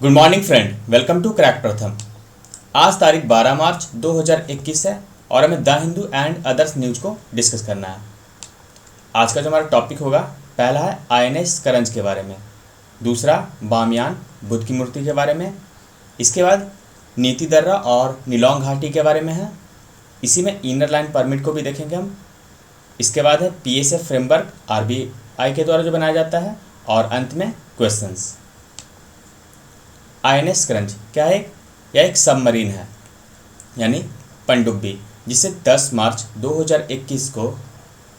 Good morning friend, welcome to crack Pratham. आज तारीख 12 March 2021 है और हमें the Hindu and others news को डिस्कस करना है। आज का जो हमारा टॉपिक होगा, पहला है आईएनएस करंज के बारे में, दूसरा बामयान बुद्ध की मूर्ति के बारे में, इसके बाद नीति दर्रा और नीलोंग घाटी के बारे में है, इसी में इनर लाइन परमिट को भी देखेंगे हम। इसके बाद है पीएसएफ फ्रेमवर्क आरबीआई के द्वारा जो बनाया जाता है, और अंत में क्वेश्चंस। आईएनएस करंज क्या है? यह एक सबमरीन है, यानी पनडुब्बी, जिसे 10 मार्च 2021 को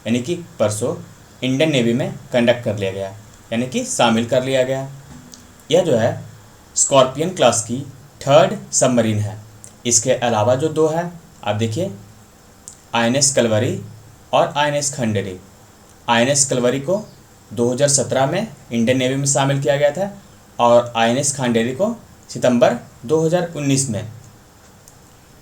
यानी कि परसों इंडियन नेवी में कंडक्ट कर लिया गया, यानी कि शामिल कर लिया गया। यह जो है स्कॉर्पियन क्लास की थर्ड सबमरीन है। इसके अलावा जो दो है, आप देखिए, आईएनएस कलवरी और आईएनएस खंडेरी। आईएनएस कलवरी को 2017 में इंडियन नेवी में शामिल किया गया था और आईएनएस खंडेरी को सितंबर 2019 में।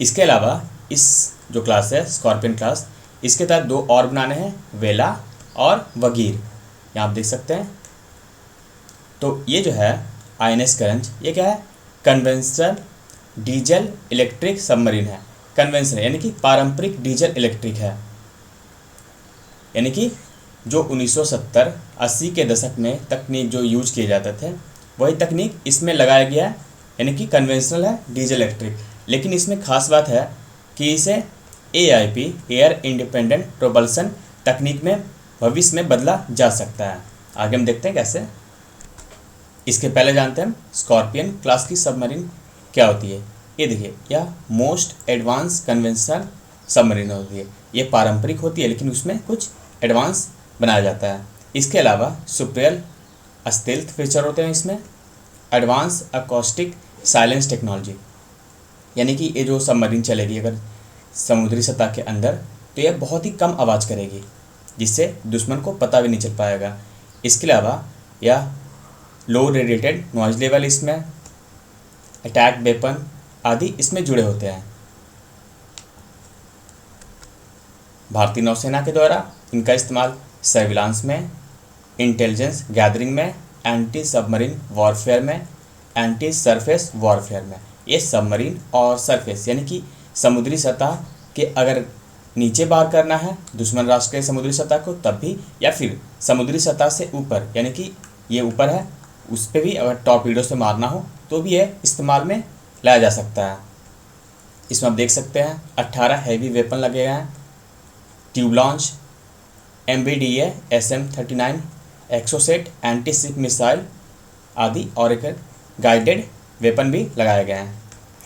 इसके अलावा इस जो क्लास है स्कॉर्पियन क्लास, इसके तहत दो और बनाने हैं, वेला और वगीर, यहाँ आप देख सकते हैं। तो ये जो है आईएनएस करंज, ये क्या है? कन्वेंशनल डीजल इलेक्ट्रिक सबमरीन है। कन्वेंशनल यानी कि पारंपरिक डीजल इलेक्ट्रिक है, यानी कि जो 1970-80 के दशक में तकनीक जो यूज किए जाते थे, वही तकनीक इसमें लगाया गया है, यानी कि कन्वेंशनल है डीजल इलेक्ट्रिक। लेकिन इसमें खास बात है कि इसे एआईपी एयर इंडिपेंडेंट प्रोपल्सन तकनीक में भविष्य में बदला जा सकता है। आगे हम देखते हैं कैसे। इसके पहले जानते हैं हम स्कॉर्पियन क्लास की सबमरीन क्या होती है। ये देखिए, यह मोस्ट एडवांस कन्वेंशनल सबमरीन होती है। ये पारंपरिक होती है, लेकिन उसमें कुछ एडवांस बनाया जाता है। इसके अलावा सुप्रियल स्टेल्थ फीचर होते हैं इसमें, एडवांस अकॉस्टिक साइलेंस टेक्नोलॉजी, यानी कि ये जो सबमरीन चलेगी अगर समुद्री सतह के अंदर, तो यह बहुत ही कम आवाज़ करेगी, जिससे दुश्मन को पता भी नहीं चल पाएगा। इसके अलावा यह लो रेडिएटेड नॉइज लेवल इसमें, अटैक वेपन आदि इसमें जुड़े होते हैं। भारतीय नौसेना के द्वारा इनका इस्तेमाल सर्विलांस में, इंटेलिजेंस गैदरिंग में, एंटी सबमरीन वॉरफेयर में, एंटी सरफेस वॉरफेयर में। ये सबमरीन और सरफेस यानी कि समुद्री सतह के अगर नीचे पार करना है दुश्मन राष्ट्र के समुद्री सतह को तब भी, या फिर समुद्री सतह से ऊपर, यानी कि ये ऊपर है उस पर भी अगर टॉर्पीडो से मारना हो तो भी ये इस्तेमाल में लाया जा सकता है। इसमें आप देख सकते हैं 18 हैवी वेपन लगे गए हैं, tube launch, MBDA SM-39 Exocet anti ship missile आदि, और एक गाइडेड वेपन भी लगाए गए हैं,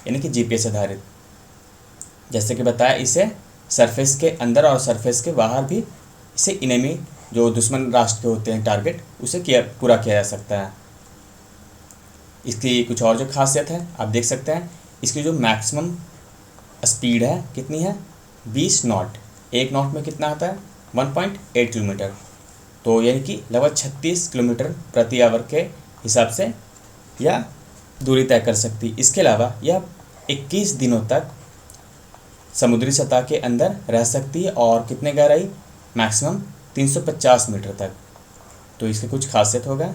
यानी कि GPS आधारित। जैसे कि बताया, इसे सरफेस के अंदर और सरफेस के बाहर भी इसे इनेमी जो दुश्मन राष्ट्र के होते हैं टारगेट, उसे पूरा किया जा सकता है। इसकी कुछ और जो खासियत है आप देख सकते हैं, इसकी जो मैक्सिमम स्पीड है कितनी है? 20 नॉट। एक नॉट में कितना आता है? 1.8 किलोमीटर। तो यानी कि लगभग 36 किलोमीटर प्रति आवर के हिसाब से यह दूरी तय कर सकती। इसके अलावा यह 21 दिनों तक समुद्री सतह के अंदर रह सकती है, और कितने गहराई? मैक्सिमम 350 मीटर तक। तो इसके कुछ खासियत होगा।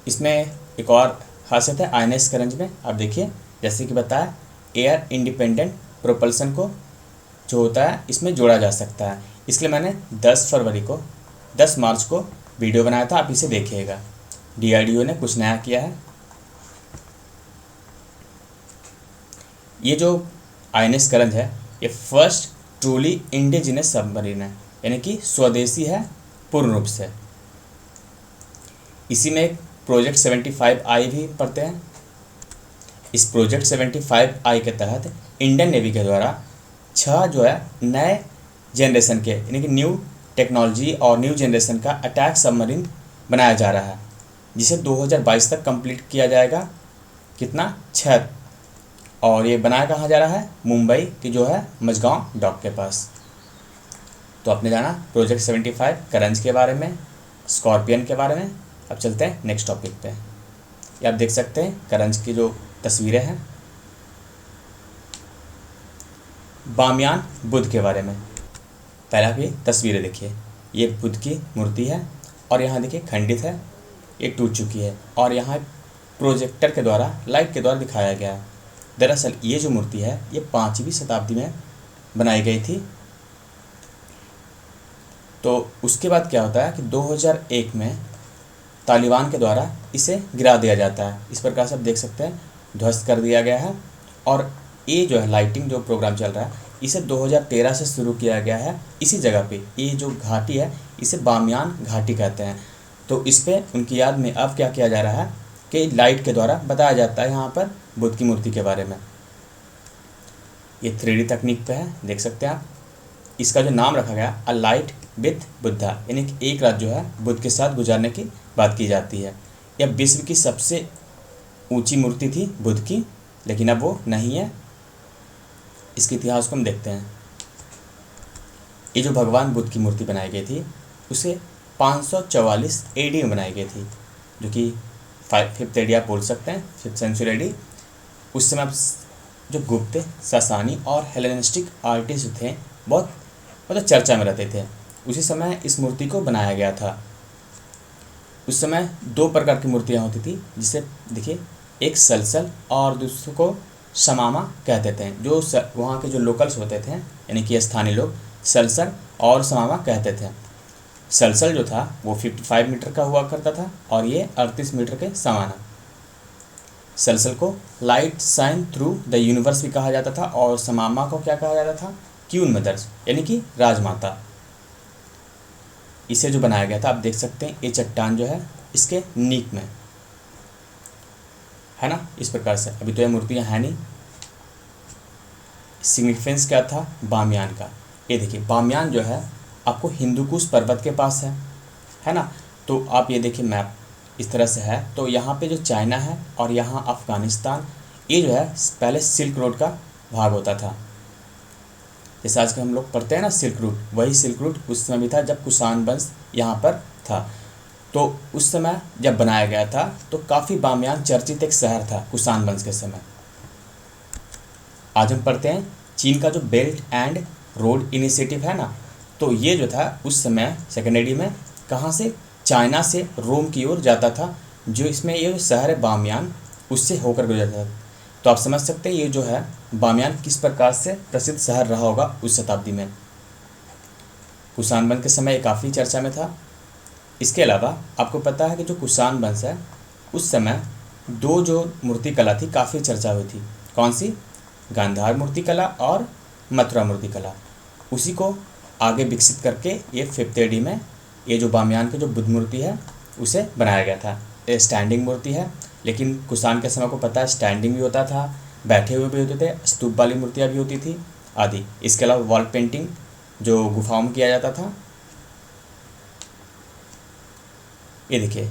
इसमें एक और खासियत है आईएनएस करंज में, आप देखिए, जैसे कि बताया, एयर इंडिपेंडेंट प्रोपल्सन को जो होता है इसमें जोड़ा जा सकता है। इसलिए मैंने 10 मार्च को वीडियो बनाया था, आप इसे देखिएगा। DRDO ने कुछ नया किया है। ये जो आईएनएस करंज है, ये फर्स्ट ट्रूली इंडिजिनस सबमरीन है, यानी कि स्वदेशी है पूर्ण रूप से। इसी में एक प्रोजेक्ट 75I भी पढ़ते हैं। इस प्रोजेक्ट 75I के तहत इंडियन नेवी के द्वारा 6 जो है नए जनरेशन के, यानी कि न्यू टेक्नोलॉजी और न्यू जनरेशन का अटैक सबमरीन बनाया जा रहा है, जिसे 2022 तक कंप्लीट किया जाएगा। कितना? 6। और ये बनाया कहाँ जा रहा है? मुंबई की जो है मझगांव डॉक के पास। तो आपने जाना प्रोजेक्ट 75 करंज के बारे में, स्कॉर्पियन के बारे में। अब चलते हैं नेक्स्ट टॉपिक पे। ये आप देख सकते हैं करंज की जो तस्वीरें हैं। बामयान बुद्ध के बारे में पहला भी तस्वीरें देखिए, ये बुद्ध की मूर्ति है और यहाँ देखिए खंडित है, ये टूट चुकी है और यहाँ प्रोजेक्टर के द्वारा, लाइट के द्वारा दिखाया गया है। दरअसल ये जो मूर्ति है ये 5वीं शताब्दी में बनाई गई थी। तो उसके बाद क्या होता है कि 2001 में तालिबान के द्वारा इसे गिरा दिया जाता है। इस प्रकार से आप देख सकते हैं ध्वस्त कर दिया गया है। और ये जो है लाइटिंग जो प्रोग्राम चल रहा है इसे 2013 से शुरू किया गया है इसी जगह पे। ये जो घाटी है इसे बामियान घाटी कहते हैं। तो इस पे उनकी याद में अब क्या किया जा रहा है कि लाइट के द्वारा बताया जाता है यहाँ पर बुद्ध की मूर्ति के बारे में। ये 3D तकनीक पे है, देख सकते हैं आप। इसका जो नाम रखा गया अ लाइट विथ बुद्धा, यानी कि एक रात जो है बुद्ध के साथ गुजारने की बात की जाती है। यह विश्व की सबसे ऊंची मूर्ति थी बुद्ध की, लेकिन अब वो नहीं है। इसके इतिहास को हम देखते हैं। ये जो भगवान बुद्ध की मूर्ति बनाई गई थी उसे 544 AD में बनाई गई थी, जो कि 5th AD आप बोल सकते हैं, 5th सेंचुरी AD। उस समय जो गुप्त, सासानी और हेलेनिस्टिक आर्टिस्ट थे बहुत मतलब चर्चा में रहते थे। उसी समय इस मूर्ति को बनाया गया था। उस समय 2 प्रकार की मूर्तियाँ होती थी, जिसे देखिए एक सलसल और दूसरे को समामा कहते थे। जो वहाँ के जो लोकल्स होते थे यानी कि स्थानीय लोग सलसल और समामा कहते थे। सलसल जो था वो 55 मीटर का हुआ करता था और ये 38 मीटर के समान है। सलसल को light shine through the universe भी कहा जाता था और समामा को क्या कहा जाता था, क्वीन मदर्स यानी कि राजमाता। इसे जो बनाया गया था आप देख सकते हैं ये चट्टान जो है इसके नीक में है ना, इस प्रकार से। अभी तो ये मूर्तियाँ हैं नहीं। सिग्निफिकेंस क्या था बामियान का, ये देखिए बामियान जो है आपको हिंदुकुश पर्वत के पास है ना। तो आप ये देखिए मैप इस तरह से है। तो यहाँ पे जो चाइना है और यहाँ अफ़गानिस्तान, ये जो है पहले सिल्क रोड का भाग होता था। जैसे आज के हम लोग पढ़ते हैं ना सिल्क रूट, वही सिल्क रूट उस समय भी था जब कुषाण वंश यहाँ पर था। तो उस समय जब बनाया गया था तो काफ़ी बामियान चर्चित एक शहर था कुषाण वंश के समय। आज हम पढ़ते हैं चीन का जो बेल्ट एंड रोड इनिशिएटिव है ना, तो ये जो था उस समय सेकेंडरी में कहाँ से, चाइना से रोम की ओर जाता था। जो इसमें ये जो शहर है बामियान उससे होकर गुजरता था। तो आप समझ सकते हैं ये जो है बामियान किस प्रकार से प्रसिद्ध शहर रहा होगा उस शताब्दी में। कुषाण वंश के समय ये काफ़ी चर्चा में था। इसके अलावा आपको पता है कि जो कुषाण वंश है उस समय 2 जो मूर्ति कला थी काफ़ी चर्चा हुई थी। कौन सी, गांधार मूर्ति कला और मथुरा मूर्ति कला। उसी को आगे विकसित करके ये 5th AD में ये जो बामियान की जो बुद्ध मूर्ति है उसे बनाया गया था। ये स्टैंडिंग मूर्ति है, लेकिन कुषाण के समय को पता है स्टैंडिंग भी होता था, बैठे हुए भी होते थे, स्तूप वाली मूर्तियाँ भी होती थी आदि। इसके अलावा वॉल पेंटिंग जो गुफाओं में किया जाता था। ये देखिए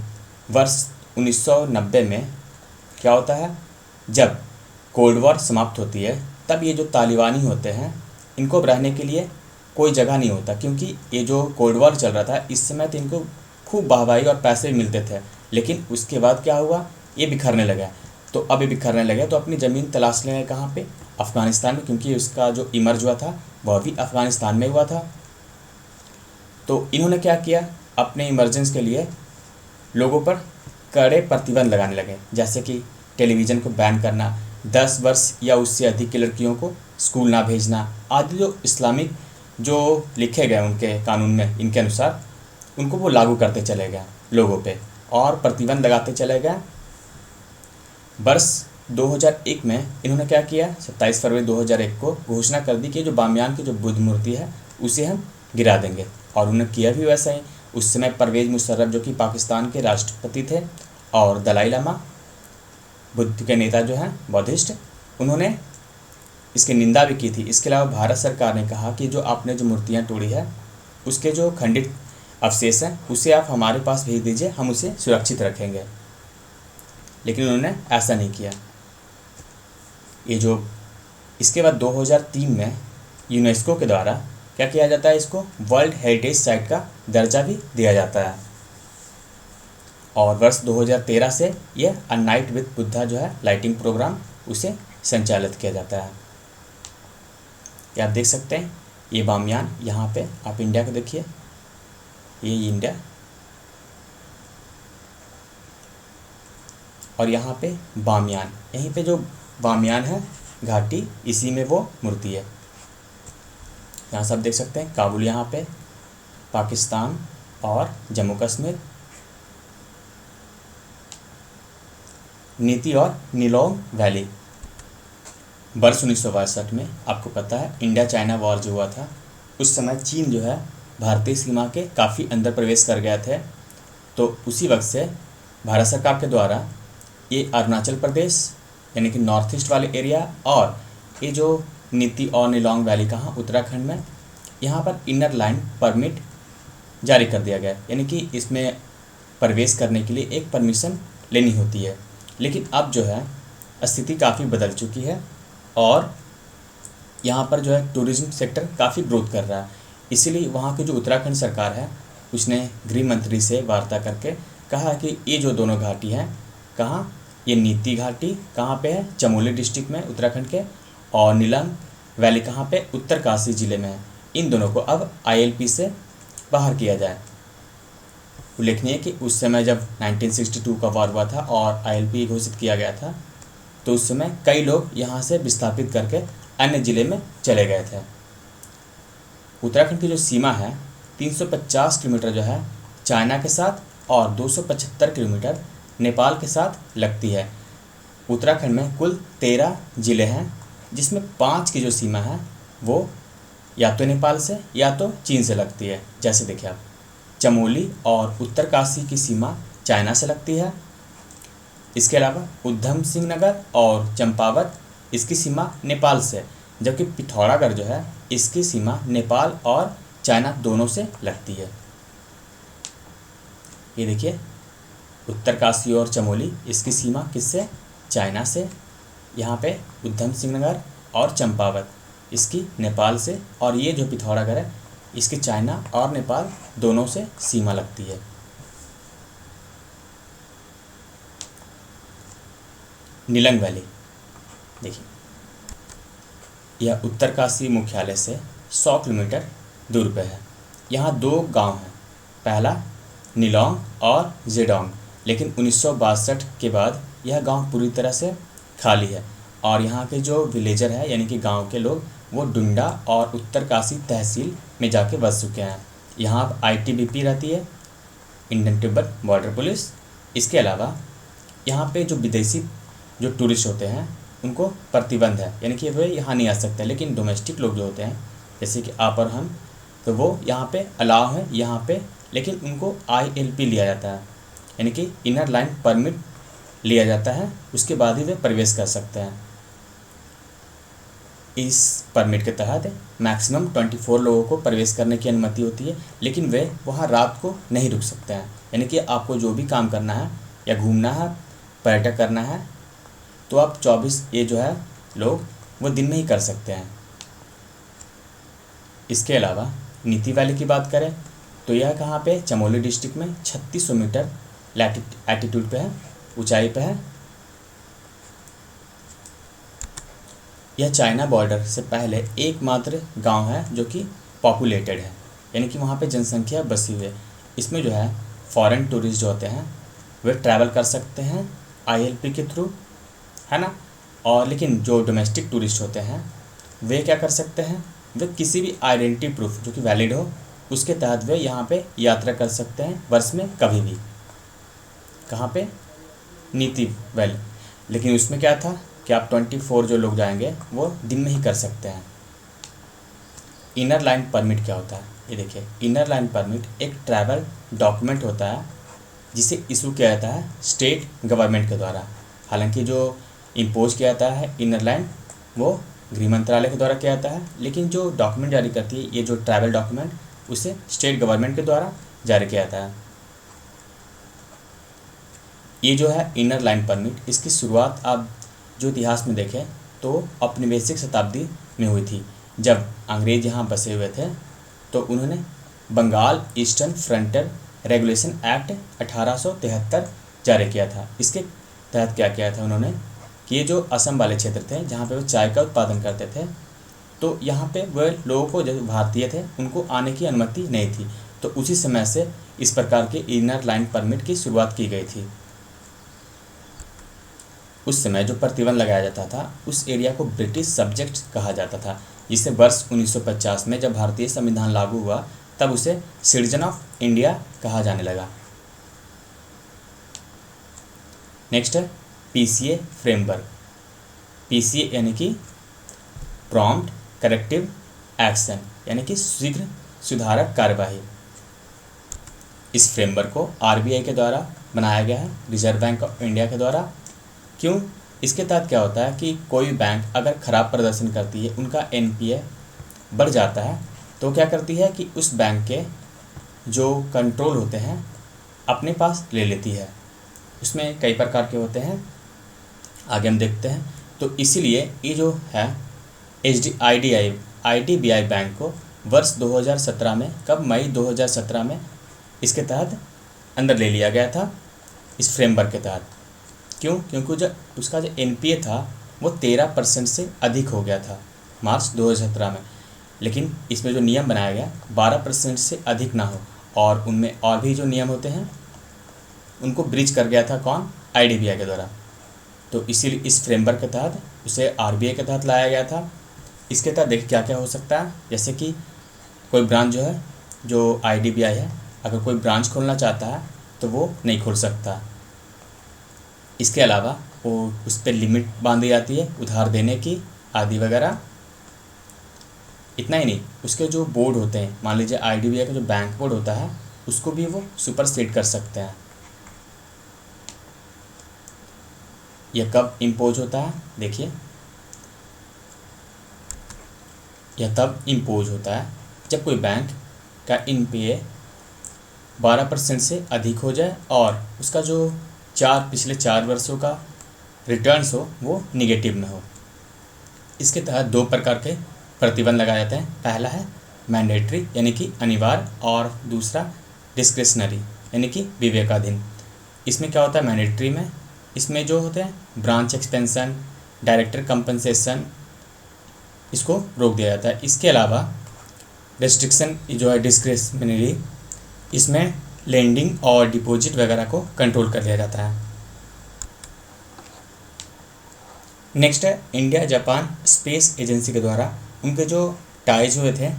वर्ष 1990 में क्या होता है, जब कोल्ड वॉर समाप्त होती है तब ये जो तालिबानी होते हैं इनको रहने के लिए कोई जगह नहीं होता, क्योंकि ये जो कोल्ड वॉर चल रहा था इस समय तो इनको खूब वाहवाही और पैसे भी मिलते थे। लेकिन उसके बाद क्या हुआ, ये बिखरने लगा। तो अब ये बिखरने लगे तो अपनी ज़मीन तलाश लेंगे कहाँ पे, अफ़गानिस्तान में, क्योंकि उसका जो इमर्ज हुआ था वह भी अफ़गानिस्तान में हुआ था। तो इन्होंने क्या किया, अपने इमरजेंस के लिए लोगों पर कड़े प्रतिबंध लगाने लगे, जैसे कि टेलीविज़न को बैन करना, 10 वर्ष या उससे अधिक की लड़कियों को स्कूल ना भेजना आदि। जो इस्लामिक जो लिखे गए उनके कानून में इनके अनुसार उनको वो लागू करते चले गए लोगों पे और प्रतिबंध लगाते चले गए। वर्ष 2001 में इन्होंने क्या किया, 27 फरवरी 2001 को घोषणा कर दी कि जो बामियान की जो बुद्ध मूर्ति है उसे हम गिरा देंगे, और उन्होंने किया भी वैसा ही। उस समय परवेज़ मुशर्रफ जो कि पाकिस्तान के राष्ट्रपति थे और दलाई लामा बुद्ध के नेता जो हैं बौद्धिस्ट, उन्होंने इसकी निंदा भी की थी। इसके अलावा भारत सरकार ने कहा कि जो आपने जो मूर्तियाँ तोड़ी है उसके जो खंडित अवशेष हैं उसे आप हमारे पास भेज दीजिए, हम उसे सुरक्षित रखेंगे। लेकिन उन्होंने ऐसा नहीं किया। ये जो इसके बाद 2003 में यूनेस्को के द्वारा क्या किया जाता है, इसको वर्ल्ड हेरिटेज साइट का दर्जा भी दिया जाता है। और वर्ष 2013 से यह अ नाइट विद बुद्धा जो है लाइटिंग प्रोग्राम उसे संचालित किया जाता है। ये आप देख सकते हैं ये बामियान, यहाँ पे आप इंडिया को देखिए, ये इंडिया, और यहाँ पे बामियान, यहीं पे जो बामियान है घाटी, इसी में वो मूर्ति है। यहाँ सब देख सकते हैं, काबुल यहाँ पे, पाकिस्तान और जम्मू कश्मीर। नीति और नीलोंग वैली। वर्ष 1962 में आपको पता है इंडिया चाइना वॉर जो हुआ था, उस समय चीन जो है भारतीय सीमा के काफ़ी अंदर प्रवेश कर गया थे। तो उसी वक्त से भारत सरकार के द्वारा ये अरुणाचल प्रदेश यानी कि नॉर्थ ईस्ट वाले एरिया और ये जो नीति और नीलोंग वैली कहाँ उत्तराखंड में, यहाँ पर इनर लाइन परमिट जारी कर दिया गया। यानी कि इसमें प्रवेश करने के लिए एक परमिशन लेनी होती है। लेकिन अब जो है स्थिति काफ़ी बदल चुकी है और यहाँ पर जो है टूरिज़्म सेक्टर काफ़ी ग्रोथ कर रहा है। इसीलिए वहाँ की जो उत्तराखंड सरकार है उसने गृह मंत्री से वार्ता करके कहा कि ये जो दोनों घाटी हैं, कहाँ, ये नीति घाटी कहाँ पे है, चमोली डिस्ट्रिक्ट में उत्तराखंड के, और नीलंग वैली कहाँ पे, उत्तरकाशी ज़िले में है, इन दोनों को अब ILP से बाहर किया जाए। उल्लेखनीय है कि उस समय जब 1962 का वॉर हुआ था और ILP घोषित किया गया था, तो उस समय कई लोग यहाँ से विस्थापित करके अन्य ज़िले में चले गए थे। उत्तराखंड की जो सीमा है 350 किलोमीटर जो है चाइना के साथ और 275 किलोमीटर नेपाल के साथ लगती है। उत्तराखंड में कुल 13 ज़िले हैं, जिसमें 5 की जो सीमा है वो या तो नेपाल से या तो चीन से लगती है। जैसे देखिए आप, चमोली और उत्तरकाशी की सीमा चाइना से लगती है। इसके अलावा उधम सिंह नगर और चंपावत, इसकी सीमा नेपाल से, जबकि पिथौरागढ़ जो है इसकी सीमा नेपाल और चाइना दोनों से लगती है। ये देखिए उत्तरकाशी और चमोली, इसकी सीमा किससे, चाइना से। यहाँ पे उधम सिंह नगर और चंपावत इसकी नेपाल से, और ये जो पिथौरागढ़ है इसकी चाइना और नेपाल दोनों से सीमा लगती है। नीलंग वैली देखिए, यह उत्तरकाशी मुख्यालय से 100 किलोमीटर दूर पे है। यहाँ 2 गांव हैं, पहला नीलोंग और जेडोंग, लेकिन 1962 के बाद यह गांव पूरी तरह से खाली है और यहाँ के जो विलेजर है यानी कि गांव के लोग वो डुंडा और उत्तरकाशी तहसील में जाके बस चुके हैं। यहाँ अब ITBP रहती है, इंडियन तिब्बत बॉर्डर पुलिस। इसके अलावा यहाँ पे जो विदेशी जो टूरिस्ट होते हैं उनको प्रतिबंध है, यानी कि वे यहाँ नहीं आ सकते। लेकिन डोमेस्टिक लोग जो होते हैं जैसे कि आप और हम, तो वो यहाँ पे अलाउ है यहाँ पे, लेकिन उनको ILP लिया जाता है, यानी कि इनर लाइन परमिट लिया जाता है, उसके बाद ही वे प्रवेश कर सकते हैं। इस परमिट के तहत मैक्सिमम 24 लोगों को प्रवेश करने की अनुमति होती है, लेकिन वे वहाँ रात को नहीं रुक सकते हैं। यानी कि आपको जो भी काम करना है या घूमना है, पर्यटक करना है, तो आप 24 ये जो है लोग वो दिन में ही कर सकते हैं। इसके अलावा नीति वैली की बात करें तो यह कहाँ पे, चमोली डिस्ट्रिक्ट में 3600 मीटर एल्टीट्यूड पे है, ऊंचाई पे है। यह चाइना बॉर्डर से पहले एकमात्र गांव है जो कि पॉपुलेटेड है, यानी कि वहाँ पे जनसंख्या बसी हुई है। इसमें जो है फॉरेन टूरिस्ट जो होते हैं वे ट्रैवल कर सकते हैं ILP के थ्रू, है ना। और लेकिन जो डोमेस्टिक टूरिस्ट होते हैं वे क्या कर सकते हैं, वे किसी भी आइडेंटिटी प्रूफ जो कि वैलिड हो उसके तहत वे यहाँ पे यात्रा कर सकते हैं वर्ष में कभी भी। कहाँ पे, नीति वैली। लेकिन उसमें क्या था कि आप 24 जो लोग जाएंगे वो दिन में ही कर सकते हैं। इनर लाइन परमिट क्या होता है, ये देखिए, इनर लाइन परमिट एक ट्रैवल डॉक्यूमेंट होता है जिसे इशू किया जाता है स्टेट गवर्नमेंट के द्वारा। हालांकि जो इम्पोज किया जाता है इनर लाइन वो गृह मंत्रालय के द्वारा किया जाता है, लेकिन जो डॉक्यूमेंट जारी करती है ये जो ट्रैवल डॉक्यूमेंट, उसे स्टेट गवर्नमेंट के द्वारा जारी किया जाता है। ये जो है इनर लाइन परमिट, इसकी शुरुआत आप जो इतिहास में देखें तो औपनिवेशिक शताब्दी में हुई थी। जब अंग्रेज यहाँ बसे हुए थे तो उन्होंने Bengal eastern frontier regulation act 1873 जारी किया था। इसके तहत क्या किया था उन्होंने कि ये जो असम वाले क्षेत्र थे जहाँ पे वो चाय का उत्पादन करते थे, तो यहाँ पे वह लोगों को, जो भारतीय थे, उनको आने की अनुमति नहीं थी। तो उसी समय से इस प्रकार के इनर लाइन परमिट की शुरुआत की गई थी। उस समय जो प्रतिबंध लगाया जाता था उस एरिया को ब्रिटिश सब्जेक्ट कहा जाता था, जिसे वर्ष 1950 में जब भारतीय संविधान लागू हुआ तब उसे सिटीजन ऑफ इंडिया कहा जाने लगा। नेक्स्ट है पीसीए फ्रेमवर्क। पीसीए यानी कि प्रॉम्प्ट करेक्टिव एक्शन, यानी कि शीघ्र सुधारक कार्यवाही। इस फ्रेमवर्क को आरबीआई के द्वारा बनाया गया है, रिजर्व बैंक ऑफ इंडिया के द्वारा। क्यों? इसके तहत क्या होता है कि कोई बैंक अगर खराब प्रदर्शन करती है, उनका एनपीए बढ़ जाता है, तो क्या करती है कि उस बैंक के जो कंट्रोल होते हैं अपने पास ले लेती है। उसमें कई प्रकार के होते हैं, आगे हम देखते हैं। तो इसीलिए ये जो है आईडीबीआई बैंक को वर्ष 2017 में, कब, मई 2017 में इसके तहत अंदर ले लिया गया था, इस फ्रेमवर्क के तहत। क्यों? क्योंकि जो उसका जो एनपीए था वो 13% से अधिक हो गया था मार्च 2017 में, लेकिन इसमें जो नियम बनाया गया 12% से अधिक ना हो, और उनमें और भी जो नियम होते हैं उनको ब्रीच कर गया था। कौन? आईडीबीआई के द्वारा। तो इसीलिए इस फ्रेमवर्क के तहत उसे आरबीआई के तहत लाया गया था। इसके तहत देखिए क्या क्या हो सकता है, जैसे कि कोई ब्रांच जो है, जो आईडीबीआई है, अगर कोई ब्रांच खोलना चाहता है तो वो नहीं खोल सकता। इसके अलावा वो उस पर लिमिट बांधी जाती है उधार देने की आदि वगैरह। इतना ही नहीं, उसके जो बोर्ड होते हैं, मान लीजिए आईडीबीआई का जो बैंक बोर्ड होता है, उसको भी वो सुपरसीड कर सकते हैं। यह कब इम्पोज होता है? देखिए, यह तब इम्पोज होता है जब कोई बैंक का एनपीए 12% से अधिक हो जाए और उसका जो पिछले 4 वर्षों का रिटर्न्स हो वो निगेटिव न हो। इसके तहत 2 प्रकार के प्रतिबंध लगाए जाते हैं। पहला है मैंडेटरी यानी कि अनिवार्य, और दूसरा डिस्क्रिशनरी यानी कि विवेकाधीन। इसमें क्या होता है मैंडेटरी में? इसमें जो होते हैं ब्रांच एक्सपेंशन, डायरेक्टर कंपनसेशन, इसको रोक दिया जाता है। इसके अलावा रेस्ट्रिक्शन जो है डिस्क्रिशनरी, इसमें लेंडिंग और डिपॉजिट वगैरह को कंट्रोल कर लिया जाता है। नेक्स्ट है इंडिया जापान स्पेस एजेंसी के द्वारा उनके जो टाइज हुए थे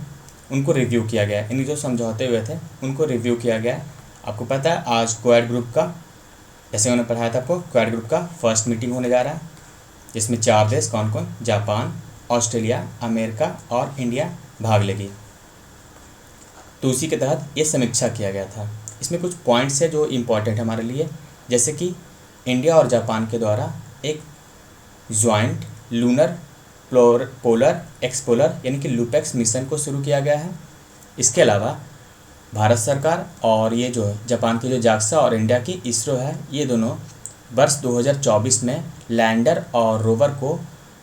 उनको रिव्यू किया गया, इनके जो समझौते हुए थे उनको रिव्यू किया गया। आपको पता है आज क्वाड ग्रुप का, जैसे उन्होंने पढ़ाया था आपको, क्वाड ग्रुप का फर्स्ट मीटिंग होने जा रहा है, जिसमें 4 देश कौन कौन, जापान, ऑस्ट्रेलिया, अमेरिका और इंडिया भाग लेगी। तो उसी के तहत ये समीक्षा किया गया था। इसमें कुछ पॉइंट्स है जो इम्पोर्टेंट है हमारे लिए, जैसे कि इंडिया और जापान के द्वारा एक ज्वाइंट लूनर पोलर एक्सपोलर यानी कि लूपेक्स मिशन को शुरू किया गया है। इसके अलावा भारत सरकार और ये जो जापान की जो जाक्सा और इंडिया की इसरो है, ये दोनों वर्ष 2024 में लैंडर और रोवर को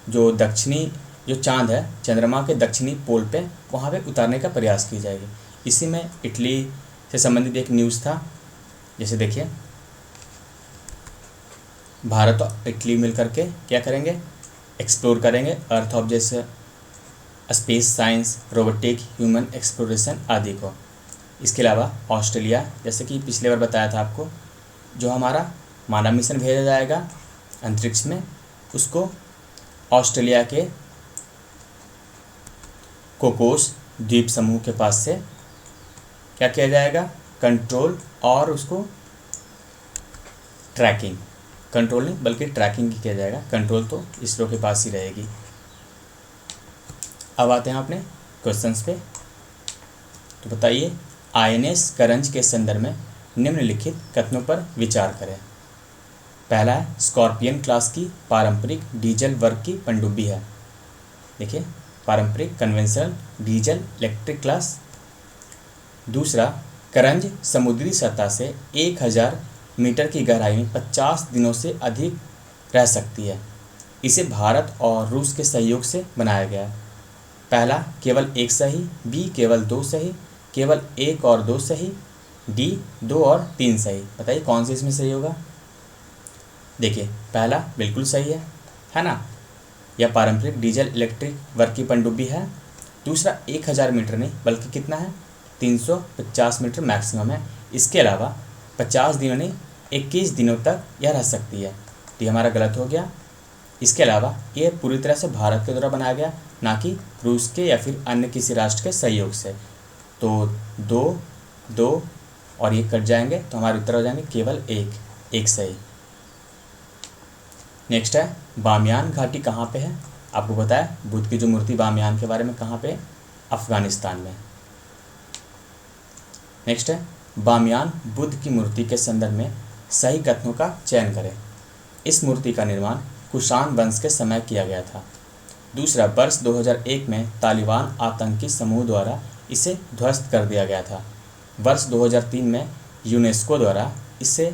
जो दक्षिणी जो चांद है, चंद्रमा के दक्षिणी पोल पे, वहाँ पे उतारने का प्रयास की जाएगी। इसी में इटली से संबंधित एक न्यूज़ था, जैसे देखिए, भारत और इटली मिलकर के क्या करेंगे, एक्सप्लोर करेंगे earth objects, space science, robotic, human exploration आदि को। इसके अलावा ऑस्ट्रेलिया, जैसे कि पिछले बार बताया था आपको, जो हमारा मानव मिशन भेजा जाएगा अंतरिक्ष में, उसको ऑस्ट्रेलिया के कोकोस द्वीप समूह के पास से क्या किया जाएगा, कंट्रोल और उसको ट्रैकिंग, कंट्रोल नहीं बल्कि ट्रैकिंग किया जाएगा, कंट्रोल तो इसरो के पास ही रहेगी। अब आते हैं अपने क्वेश्चंस पे। तो बताइए, आईएनएस करंज के संदर्भ में निम्नलिखित कथनों पर विचार करें। पहला है, स्कॉर्पियन क्लास की पारंपरिक डीजल वर्ग की पनडुब्बी है। देखिए, पारंपरिक कन्वेंशनल डीजल इलेक्ट्रिक क्लास। दूसरा, करंज समुद्री सतह से 1000 मीटर की गहराई में 50 दिनों से अधिक रह सकती है। इसे भारत और रूस के सहयोग से बनाया गया। पहला, केवल 1 सही, बी केवल 2 सही, केवल 1 और 2 सही, डी 2 और 3 सही। बताइए कौन सी इसमें सही होगा। देखिए, पहला बिल्कुल सही है ना, यह पारंपरिक डीजल इलेक्ट्रिक वर्ग की पनडुब्बी है। दूसरा, 1000 मीटर नहीं बल्कि कितना है, 350 मीटर मैक्सिमम है। इसके अलावा 50 दिनों नहीं 21 दिनों तक यह रह सकती है। तो ये हमारा गलत हो गया। इसके अलावा ये पूरी तरह से भारत के द्वारा बनाया गया, ना कि रूस के या फिर अन्य किसी राष्ट्र के सहयोग से। तो 2 2 और ये कट जाएंगे तो हमारे उत्तर हो जाएंगे केवल एक सही। नेक्स्ट है बामियान घाटी कहाँ पे है? आपको पता है बुद्ध की जो मूर्ति बामियान के बारे में कहाँ पे है? अफगानिस्तान में। नेक्स्ट है बामियान बुद्ध की मूर्ति के संदर्भ में सही कथनों का चयन करें। इस मूर्ति का निर्माण कुषाण वंश के समय किया गया था। दूसरा, वर्ष 2001 में तालिबान आतंकी समूह द्वारा इसे ध्वस्त कर दिया गया था। वर्ष 2003 में यूनेस्को द्वारा इसे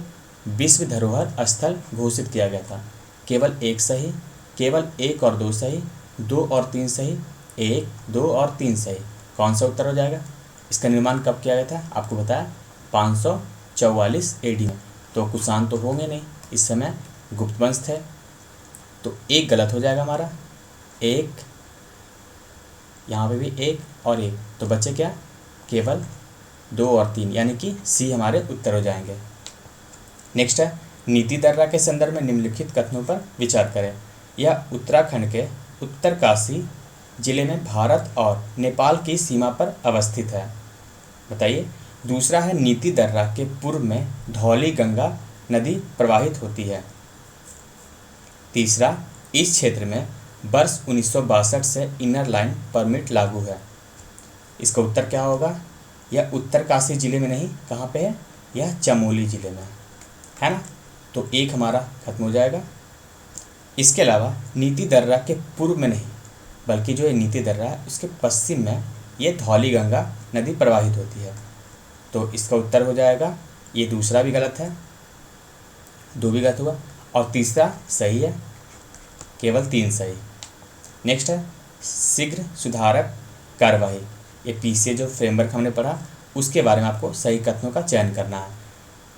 विश्व धरोहर स्थल घोषित किया गया था। केवल एक सही, केवल 1 और 2 सही, 2 और 3 सही, 1, 2 और 3 सही। कौन सा उत्तर हो जाएगा? इसका निर्माण कब किया गया था? आपको बताया 544 AD में। तो कुषाण तो होंगे नहीं, इस समय गुप्त वंश थे। तो एक गलत हो जाएगा हमारा, एक, यहाँ पे भी 1 और 1, तो बचे क्या? केवल 2 और 3, यानी कि सी हमारे उत्तर हो जाएंगे। नेक्स्ट है नीति दर्रा के संदर्भ में निम्नलिखित कथनों पर विचार करें। यह उत्तराखंड के उत्तरकाशी जिले में भारत और नेपाल की सीमा पर अवस्थित है। बताइए। दूसरा है नीति दर्रा के पूर्व में धौली गंगा नदी प्रवाहित होती है। तीसरा, इस क्षेत्र में वर्ष 1962 से इनर लाइन परमिट लागू है। इसका उत्तर क्या होगा? यह उत्तरकाशी जिले में नहीं, कहाँ पे है? यह चमोली जिले में है ना। तो एक हमारा खत्म हो जाएगा। इसके अलावा नीति दर्रा के पूर्व में नहीं, बल्कि जो ये नीति दर्रा है उसके पश्चिम में ये धौली गंगा नदी प्रवाहित होती है। तो इसका उत्तर हो जाएगा, ये दूसरा भी गलत है, 2 भी गलत हुआ और तीसरा सही है, केवल 3 सही। नेक्स्ट है शीघ्र सुधारक कार्यवाही। ये पीछे जो फ्रेमवर्क हमने पढ़ा उसके बारे में आपको सही कथनों का चयन करना है।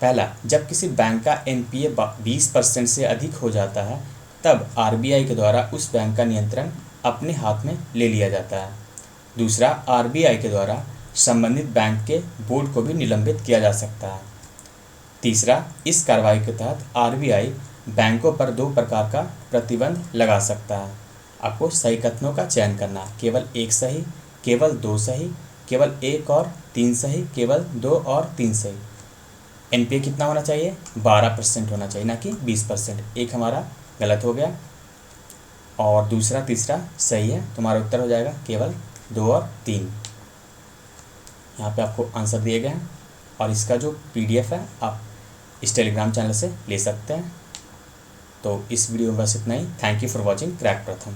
पहला, जब किसी बैंक का NPA 20% से अधिक हो जाता है तब RBI के द्वारा उस बैंक का नियंत्रण अपने हाथ में ले लिया जाता है। दूसरा, RBI के द्वारा संबंधित बैंक के बोर्ड को भी निलंबित किया जा सकता है। तीसरा, इस कार्रवाई के तहत RBI बैंकों पर 2 प्रकार का प्रतिबंध लगा सकता है। आपको सही कथनों का चयन करना, केवल 1 सही, केवल 2 सही, केवल 1 और 3 सही, केवल 2 और 3 सही। NPA कितना होना चाहिए? 12% होना चाहिए, ना कि 20%। एक हमारा गलत हो गया और दूसरा तीसरा सही है। तुम्हारा उत्तर हो जाएगा केवल 2 और 3। यहाँ पे आपको आंसर दिए गए हैं और इसका जो PDF है आप इस टेलीग्राम चैनल से ले सकते हैं। तो इस वीडियो में बस इतना ही। Thank you for watching crack प्रथम।